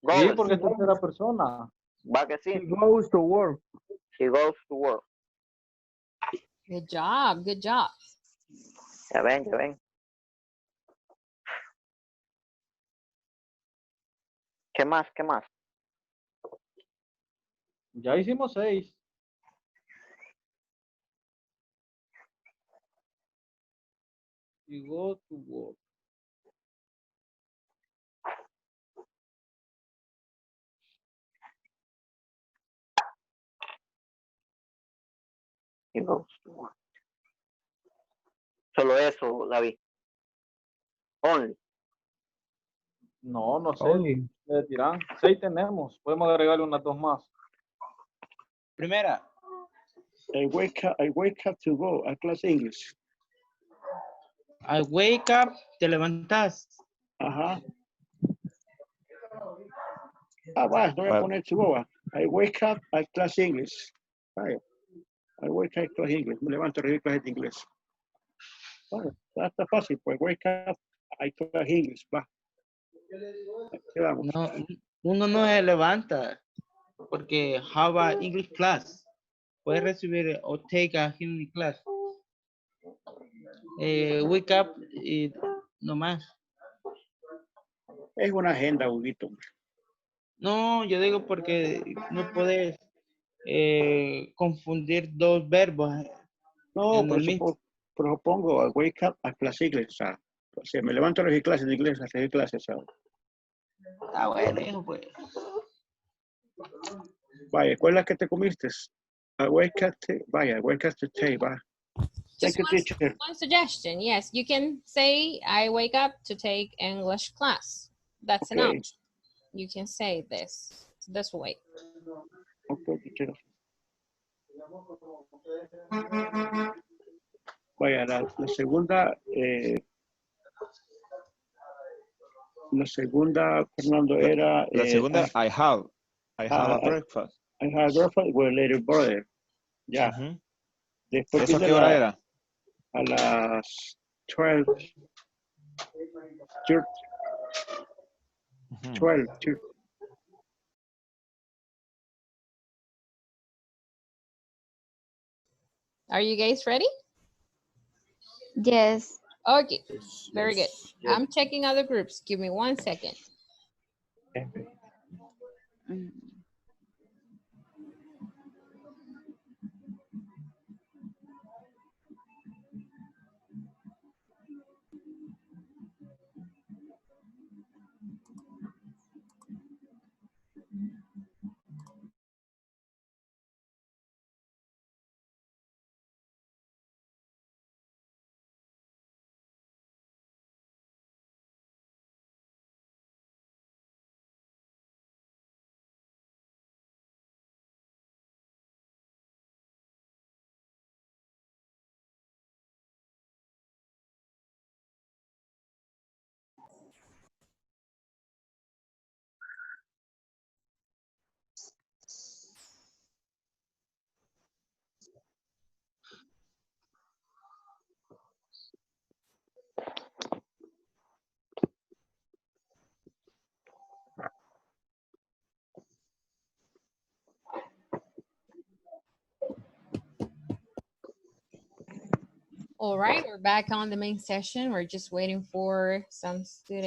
Go. Sí, porque es tercera persona. Va que sí. He goes to work. He goes to work. Good job. Good job. Ya ven. ¿Qué más? Ya hicimos 6. He goes to work. He goes to work. Solo eso, David. Only. No sé. Only. Ustedes dirán. 6 tenemos. Podemos agregarle unas 2 más. Primera. I wake up to go a class English. I wake up, te levantas. Ajá. Va, no voy a poner to go. I wake up at class English. Vaya. I wake up class English. Me levanto a recibir clases de inglés. Bueno, está fácil, pues wake up, I class English, va. No, uno no se levanta porque have a English class. Puede recibir o take a English class. Wake up y no más. Es una agenda, Huguito. No, yo digo porque no puedes confundir dos verbos. No, en el mismo. pero pongo I wake up a class English. O sea, me levanto a recibir clases de inglés, a recibir clases. Bueno, hijo, pues. Vaya, ¿cuál es la que te comiste? I wake up, vaya, I wake up to take, va. Just Thank you, teacher. one suggestion. Yes, you can say, I wake up to take English class. That's an option. You can say this way. Okay, teacher. Vaya, la segunda, Fernando, era... La segunda, I have a breakfast. I have a breakfast with a little brother. Ya. Después ¿Eso a qué hora era? A las 12. 12. Are you guys ready? Yes. Okay, very good. I'm checking other groups. Give me 1 second. All right, we're back on the main session. We're just waiting for some students.